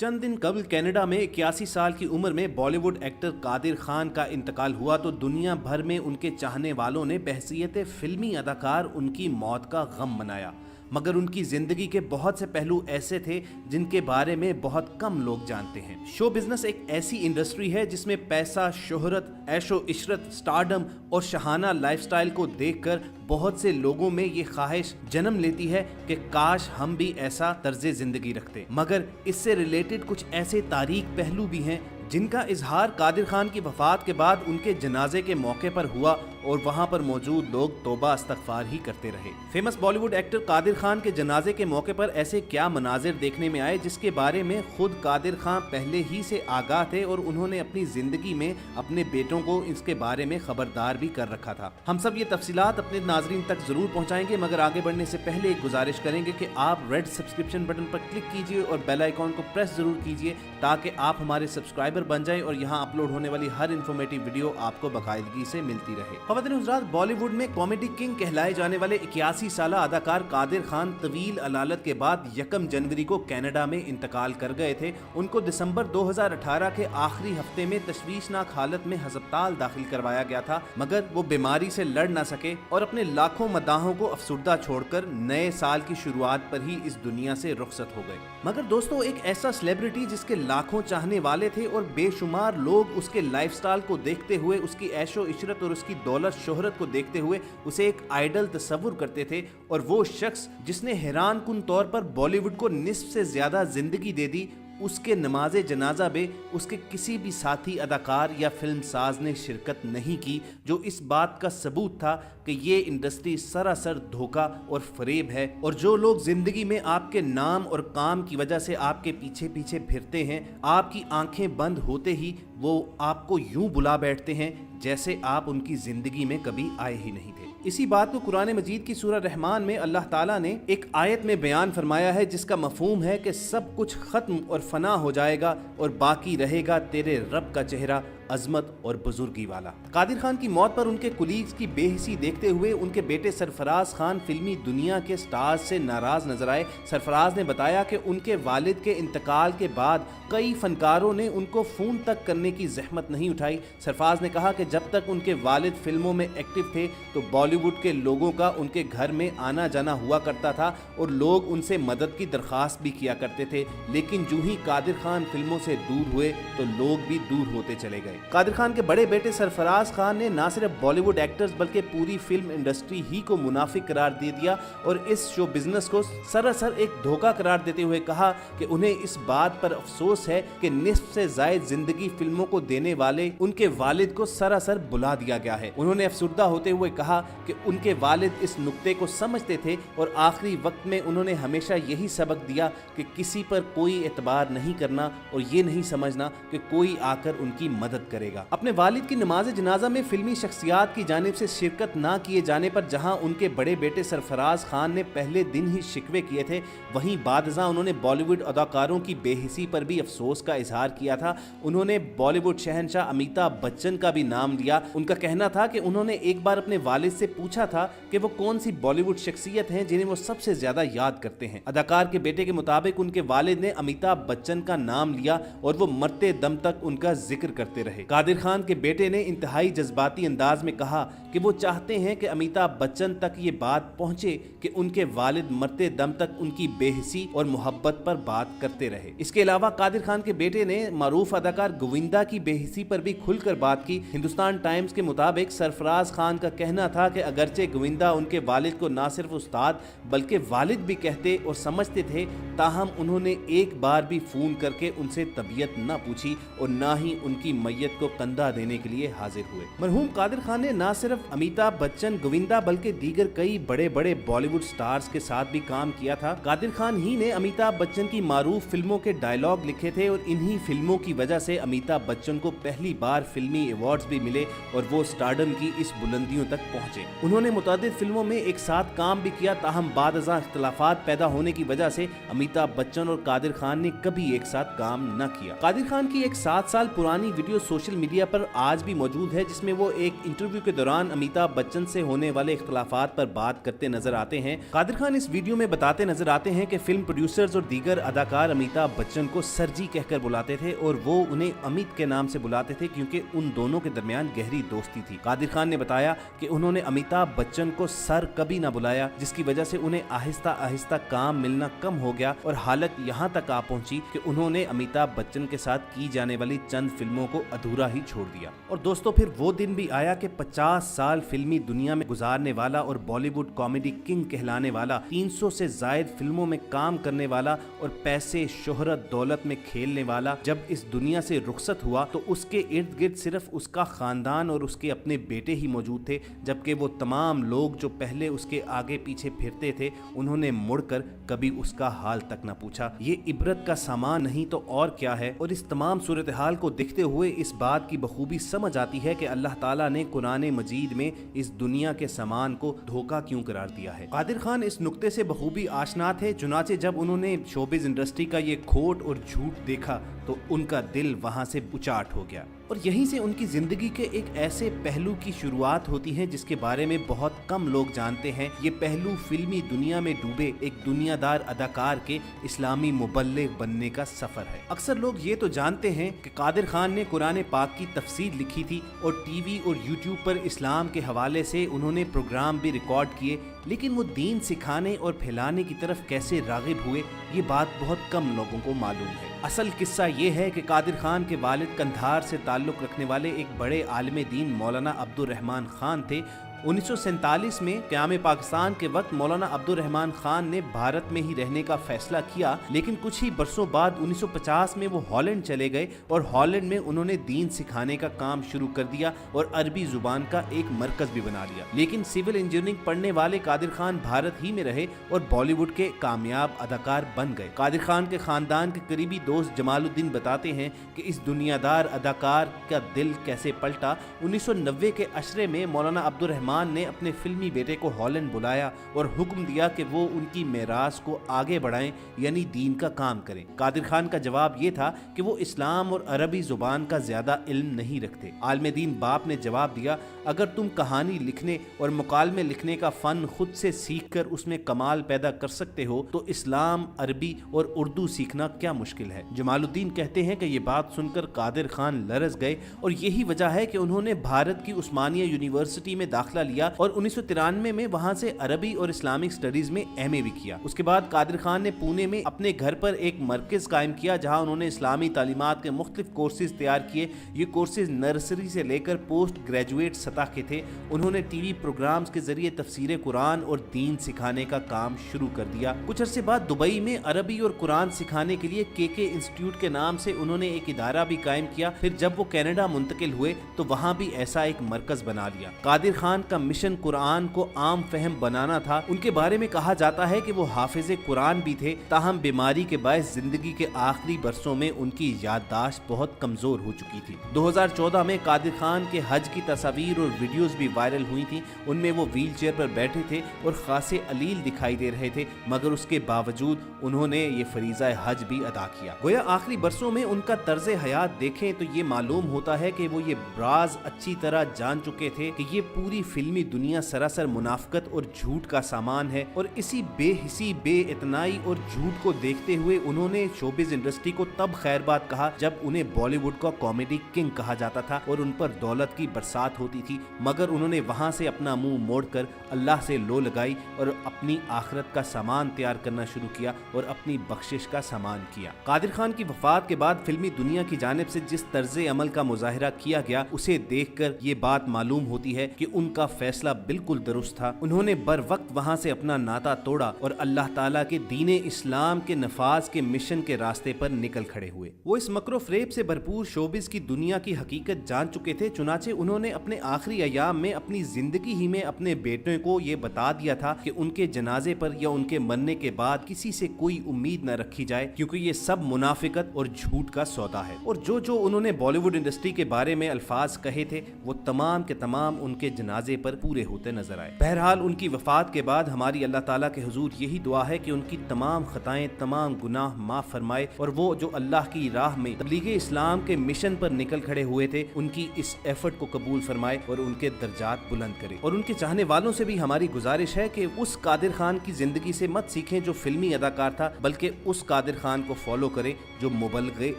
चंद दिन कबल कनाडा में 81 साल की उम्र में बॉलीवुड एक्टर कादिर खान का इंतकाल हुआ तो दुनिया भर में उनके चाहने वालों ने बहैसियत फिल्मी अदाकार उनकी मौत का गम मनाया। मगर उनकी जिंदगी के बहुत से पहलू ऐसे थे जिनके बारे में बहुत कम लोग जानते हैं। शो बिजनेस एक ऐसी इंडस्ट्री है जिसमें पैसा, शोहरत, ऐशो इशरत, स्टारडम और शहाना लाइफस्टाइल को देखकर बहुत से लोगों में ये ख्वाहिश जन्म लेती है कि काश हम भी ऐसा तर्ज जिंदगी रखते। मगर इससे रिलेटेड कुछ ऐसे तारीख पहलू भी हैं जिनका इजहार कादिर खान की वफात के बाद उनके जनाजे के मौके पर हुआ और वहां पर मौजूद लोग तौबा इस्तगफार ही करते रहे। फेमस बॉलीवुड एक्टर कादिर खान के जनाजे के मौके पर ऐसे क्या मनाजिर देखने में आए जिसके बारे में खुद कादिर खान पहले ही से आगाह थे और उन्होंने अपनी जिंदगी में अपने बेटों को इसके बारे में खबरदार भी कर रखा था। हम सब ये तफसीलात अपने नाजरीन तक जरूर पहुंचाएंगे, मगर आगे बढ़ने से पहले एक गुजारिश करेंगे कि आप रेड सब्सक्रिप्शन बटन पर क्लिक कीजिए और बेल आइकॉन को प्रेस जरूर कीजिए ताकि आप हमारे सब्सक्राइबर बन जाएं और यहाँ अपलोड होने वाली हर इन्फॉर्मेटिव वीडियो आपको बाकायदगी से मिलती रहे। ख़वातीन हज़रात, बॉलीवुड में कॉमेडी किंग कहलाए जाने वाले 81 साल अदाकार कादिर खान तवील अलालत के बाद 1 जनवरी को कनाडा में इंतकाल कर गए थे। उनको दिसंबर 2018 के आखिरी हफ्ते में तशवीशनाक हालत में हस्पताल दाखिल करवाया गया था, मगर वो बीमारी से लड़ न सके और अपने लाखों मदाहों को अफसुर्दा छोड़कर नए साल की शुरुआत पर ही इस दुनिया से रुखसत हो गए। मगर दोस्तों, एक ऐसा सेलिब्रिटी जिसके लाखों चाहने वाले थे और बेशुमार लोग उसके लाइफस्टाइल को देखते हुए, उसकी ऐशो इशरत और उसकी दौलत शोहरत को देखते हुए उसे एक आइडल तस्वुर करते थे, और वो शख्स जिसने हैरान कुन तौर पर बॉलीवुड को निस्फ से ज्यादा जिंदगी दे दी, उसके नमाज़े जनाजा में उसके किसी भी साथी अदाकार या फिल्म साज ने शिरकत नहीं की, जो इस बात का सबूत था कि ये इंडस्ट्री सरासर धोखा और फरेब है और जो लोग जिंदगी में आपके नाम और काम की वजह से आपके पीछे पीछे फिरते हैं, आपकी आंखें बंद होते ही वो आपको यूं बुला बैठते हैं जैसे आप उनकी जिंदगी में कभी आए ही नहीं थे। इसी बात को कुरान मजीद की सूरह रहमान में अल्लाह ताला ने एक आयत में बयान फरमाया है जिसका मफहूम है कि सब कुछ खत्म और फना हो जाएगा और बाकी रहेगा तेरे रब का चेहरा अजमत और बुजुर्गी वाला। कादिर खान की मौत पर उनके कुलीग्स की बेहिसी देखते हुए उनके बेटे सरफराज खान फिल्मी दुनिया के स्टार्स से नाराज नजर आए। सरफराज ने बताया कि उनके वालिद के इंतकाल के बाद कई फनकारों ने उनको फोन तक करने की जहमत नहीं उठाई। सरफराज ने कहा कि जब तक उनके वालिद फिल्मों में एक्टिव थे तो बॉलीवुड के लोगों का उनके घर में आना जाना हुआ करता था और लोग उनसे मदद की दरख्वास्त भी किया करते थे, लेकिन जो ही कादिर खान फिल्मों से दूर हुए तो लोग भी दूर होते चले गए। कादिर खान के बड़े बेटे सरफराज खान ने न सिर्फ बॉलीवुड एक्टर्स बल्कि पूरी फिल्म इंडस्ट्री ही को मुनाफिक करार दे दिया और इस शो बिजनेस को सरासर एक धोखा करार देते हुए कहा कि उन्हें इस बात पर अफसोस है कि निस्फ से जायद जिंदगी फिल्मों को देने वाले उनके वालिद को सरासर बुला दिया गया है। उन्होंने अफसुर्दा होते हुए कहा कि उनके वालिद इस नुक्ते को समझते थे और आखिरी वक्त में उन्होंने हमेशा यही सबक दिया कि किसी पर कोई एतबार नहीं करना और ये नहीं समझना कि कोई आकर उनकी मदद करेगा। अपने वालिद की नमाज जनाजा में फिल्मी शख्सियात की जानिब से शिरकत ना किए जाने पर जहां उनके बड़े बेटे सरफराज खान ने पहले दिन ही शिकवे किए थे, वहीं बादशाह उन्होंने बॉलीवुड अदाकारों की बेहिसी पर भी अफसोस का इजहार किया था। उन्होंने बॉलीवुड शहंशाह अमिताभ बच्चन का भी नाम लिया। उनका कहना था कि उन्होंने एक बार अपने वालिद से पूछा था कि वो कौन सी बॉलीवुड शख्सियत हैं जिन्हें वो सबसे ज्यादा याद करते हैं। अदाकार के बेटे के मुताबिक उनके वालिद ने अमिताभ बच्चन का नाम लिया और वो मरते दम तक उनका जिक्र करते रहे। कादिर खान के बेटे ने इंतहाई जज्बाती अंदाज में कहा कि वो चाहते हैं कि अमिताभ बच्चन तक ये बात पहुंचे कि उनके वालिद मरते दम तक उनकी बेहिसी और मोहब्बत पर बात करते रहे। इसके अलावा कादिर खान के बेटे ने मारूफ अदाकार गोविंदा की बेहिसी पर भी खुलकर बात की। हिंदुस्तान टाइम्स के मुताबिक सरफराज खान का कहना था कि अगरचे गोविंदा उनके वालिद को ना सिर्फ उस्ताद बल्कि वालिद भी कहते और समझते थे, ताहम उन्होंने एक बार भी फोन करके उनसे तबीयत न पूछी और ना ही उनकी मैयत को कंधा देने के लिए हाजिर हुए। मरहूम कादिर खान ने न सिर्फ अमिताभ बच्चन, गोविंदा बल्कि दीगर कई बड़े बड़े बॉलीवुड स्टार्स के साथ भी काम किया था। कादिर खान ही ने अमिताभ बच्चन की मारूफ फिल्मों के डायलॉग लिखे थे और इन्हीं फिल्मों की वजह से अमिताभ बच्चन को पहली बार फिल्मी अवार्ड्स भी मिले और वो स्टारडम की इस बुलंदियों तक पहुंचे। उन्होंने मुतादिद फिल्मों में एक साथ काम भी किया, ताहम बादशाह इख्तिलाफात पैदा होने की वजह से अमिताभ बच्चन और कादिर खान ने कभी एक साथ काम न किया। कादिर खान की एक 7 साल पुरानी वीडियो सोशल मीडिया पर आज भी मौजूद है, जिसमें वो एक इंटरव्यू के दौरान अमिताभ बच्चन से होने वाले इख्तलाफात पर बात करते नजर आते हैं। कादिर खान इस वीडियो में बताते नजर आते हैं कि फिल्म प्रोड्यूसर्स और दीगर अदाकार अमिताभ बच्चन को सर जी कहकर बुलाते थे और वो उन्हें अमित के नाम से बुलाते थे क्योंकि उन दोनों के दरमियान गहरी दोस्ती थी। कादिर खान ने बताया कि उन्होंने अमिताभ बच्चन को सर कभी ना बुलाया, जिसकी वजह से उन्हें आहिस्ता आहिस्ता काम मिलना कम हो गया और हालत यहाँ तक आ पहुंची कि उन्होंने अमिताभ बच्चन के साथ की जाने वाली चंद फिल्मों को अधूरा ही छोड़ दिया। और दोस्तों फिर वो दिन भी आया कि 50 साल फिल्मी दुनिया में गुजारने वाला और बॉलीवुड कॉमेडी किंग कहलाने वाला, 300 से जायद फिल्मों में काम करने वाला और पैसे शोहरत दौलत में खेलने वाला जब इस दुनिया से रुखसत हुआ तो उसके इर्द गिर्द सिर्फ उसका खानदान और उसके अपने बेटे ही मौजूद थे, जबकि वो तमाम लोग जो पहले उसके आगे पीछे फिरते थे उन्होंने मुड़कर कभी उसका हाल तक न पूछा। ये इबरत का सामान नहीं तो और क्या है। और इस तमाम सूरत हाल को देखते हुए इस बात की बखूबी समझ आती है कि अल्लाह ताला ने कुरान मजीद में इस दुनिया के सामान को धोखा क्यों करार दिया है। कादिर खान इस नुक्ते से बखूबी आशना थे, चुनाचे जब उन्होंने शोबिज इंडस्ट्री का ये खोट और झूठ देखा तो उनका दिल वहां से उचाट हो गया और यहीं से उनकी जिंदगी के एक ऐसे पहलू की शुरुआत होती है जिसके बारे में बहुत कम लोग जानते हैं। ये पहलू फिल्मी दुनिया में डूबे एक दुनियादार अदाकार के इस्लामी मुबल्लिग बनने का सफर है। अक्सर लोग ये तो जानते हैं कि कादिर खान ने कुरान पाक की तफसीर लिखी थी और टीवी और यूट्यूब पर इस्लाम के हवाले से उन्होंने प्रोग्राम भी रिकॉर्ड किए, लेकिन वो दीन सिखाने और फैलाने की तरफ कैसे रागिब हुए ये बात बहुत कम लोगों को मालूम है। असल किस्सा ये है कि कादिर खान के वालिद कंधार से ताल्लुक़ रखने वाले एक बड़े आलिम दीन मौलाना अब्दुर रहमान खान थे। 1947 में क़याम पाकिस्तान के वक्त मौलाना अब्दुर रहमान खान ने भारत में ही रहने का फैसला किया, लेकिन कुछ ही बरसों बाद 1950 में वो हॉलैंड चले गए और हॉलैंड में उन्होंने दीन सिखाने का काम शुरू कर दिया और अरबी जुबान का एक मरकज भी बना लिया। लेकिन सिविल इंजीनियरिंग पढ़ने वाले कादिर खान भारत ही में रहे और बॉलीवुड के कामयाब अदाकार बन गए। कादिर खान के खानदान के करीबी दोस्त जमालुद्दीन बताते हैं कि इस दुनियादार अदाकार का दिल कैसे पलटा। 1990 के अशरे में मौलाना अब्दुर ने अपने फिल्मी बेटे को हॉलैंड बुलाया और हुक्म दिया कि वो उनकी मेरास को आगे बढ़ाएं, यानी दीन का काम करें। कादिर खान का जवाब ये था कि वो इस्लाम और अरबी जुबान का ज्यादा इल्म नहीं रखते। आलिम दीन बाप ने जवाब दिया, अगर तुम कहानी लिखने और मुकालमे लिखने का फन खुद से सीखकर उसमें कमाल पैदा कर सकते हो तो इस्लाम, अरबी और उर्दू सीखना क्या मुश्किल है। जमालुद्दीन कहते हैं कि ये बात सुनकर कादिर खान लरज़ गए और यही वजह है कि उन्होंने भारत की उस्मानिया यूनिवर्सिटी में दाखिला लिया और 1993 में वहां से अरबी और इस्लामिक स्टडीज में एमए भी किया। उसके बाद कादिर खान ने पुणे में अपने घर पर एक मरकज कायम किया जहां उन्होंने इस्लामी तालीमात के मुख्तलिफ कोर्सेज तैयार किए। ये कोर्सेज नर्सरी से लेकर पोस्ट ग्रेजुएट सतह के थे। उन्होंने टीवी प्रोग्राम्स के जरिए तफसीर कुरान और दीन सिखाने का काम शुरू कर दिया। कुछ अरसे बाद दुबई में अरबी और कुरान सिखाने के लिए के इंस्टीट्यूट के नाम से उन्होंने एक इदारा भी कायम किया। फिर जब वो कनाडा मुंतकिल हुए तो वहां भी ऐसा एक मरकज बना लिया। कादिर खान का मिशन कुरान को आम फहम बनाना था। उनके बारे में कहा जाता है कि वो हाफिज कुरान भी थे, ताहम बीमारी के बायस जिंदगी के आखिरी बरसों में उनकी याददाश्त बहुत कमजोर हो चुकी थी। 2014 में कादिर खान के हज की तस्वीर और वीडियोस भी वायरल हुई थी। उनमें वो व्हील चेयर पर बैठे थे और खासे अलील दिखाई दे रहे थे, मगर उसके बावजूद उन्होंने ये फरीज़ा हज भी अदा किया। गोया आखिरी बरसों में उनका तर्ज हयात देखें तो ये मालूम होता है कि वो ये राज अच्छी तरह जान चुके थे कि ये पूरी फिल्मी दुनिया सरासर मुनाफकत और झूठ का सामान है और इसी बेहिसी, बेइतनाई और झूठ को देखते हुए उन्होंने शोबिज इंडस्ट्री को तब खैरबाद कहा जब उन्हें बॉलीवुड का कॉमेडी किंग कहा जाता था और उन पर दौलत की बरसात होती थी, मगर उन्होंने वहां से अपना मुंह मोड़कर अल्लाह से लो लगाई और अपनी आखिरत का सामान तैयार करना शुरू किया और अपनी बख्शिश का सामान किया। कादिर खान की वफात के बाद फिल्मी दुनिया की जानिब से जिस तर्ज अमल का मुजाहिरा किया गया उसे देखकर ये बात मालूम होती है कि उनका फैसला बिल्कुल दुरुस्त था। उन्होंने बर वक्त वहां से अपना नाता तोड़ा और अल्लाह ताला के दीने इस्लाम के नफाज के मिशन के रास्ते पर निकल खड़े हुए। वो इस मकरो फरेब से भरपूर शोबिस की दुनिया की हकीकत जान चुके थे, चुनाचे उन्होंने अपने आखिरी अयाम में अपनी जिंदगी ही में अपने बेटों को ये बता दिया था कि उनके जनाजे पर या उनके मरने के बाद किसी से कोई उम्मीद न रखी जाए, क्योंकि ये सब मुनाफिकत और झूठ का सौदा है। और जो जो उन्होंने बॉलीवुड इंडस्ट्री के बारे में अल्फाज कहे थे वो तमाम के तमाम उनके जनाजे پر پورے ہوتے نظر آئے۔ بہرحال ان کی وفات کے بعد ہماری اللہ تعالیٰ کے حضور یہی دعا ہے کہ ان کی تمام خطائیں، تمام گناہ معاف فرمائے، اور وہ جو اللہ کی راہ میں تبلیغ اسلام کے مشن پر نکل کھڑے ہوئے تھے ان کی اس ایفرٹ کو قبول فرمائے اور ان کے درجات بلند کرے۔ اور ان کے چاہنے والوں سے بھی ہماری گزارش ہے کہ اس قادر خان کی زندگی سے مت سیکھیں جو فلمی اداکار تھا، بلکہ اس قادر خان کو فالو کریں جو مبلغ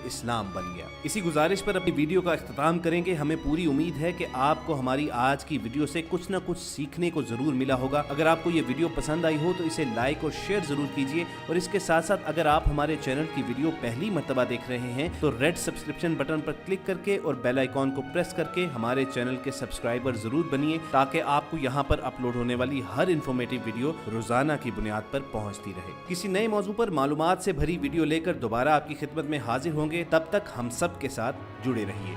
اسلام بن گیا۔ اسی گزارش پر اپنی ویڈیو کا اختتام کریں گے۔ ہمیں پوری امید ہے کہ آپ کو ہماری آج کی ویڈیو سے کچھ نہ کچھ سیکھنے کو ضرور ملا ہوگا۔ اگر آپ کو یہ ویڈیو پسند آئی ہو تو اسے لائک اور شیئر ضرور کیجیے، اور اس کے ساتھ ساتھ اگر آپ ہمارے چینل کی ویڈیو پہلی مرتبہ دیکھ رہے ہیں تو ریڈ سبسکرپشن بٹن پر کلک کر کے اور بیل آئیکن کو پریس کر کے ہمارے چینل کے سبسکرائبر ضرور بنیے، تاکہ آپ کو یہاں پر اپلوڈ ہونے والی ہر انفارمیٹیو ویڈیو روزانہ کی بنیاد پر پہنچتی رہے۔ کسی نئے موضوع پر معلومات سے بھری ویڈیو لے کر دوبارہ آپ کی خدمت میں حاضر ہوں گے، تب تک ہم سب کے ساتھ جڑے رہیے۔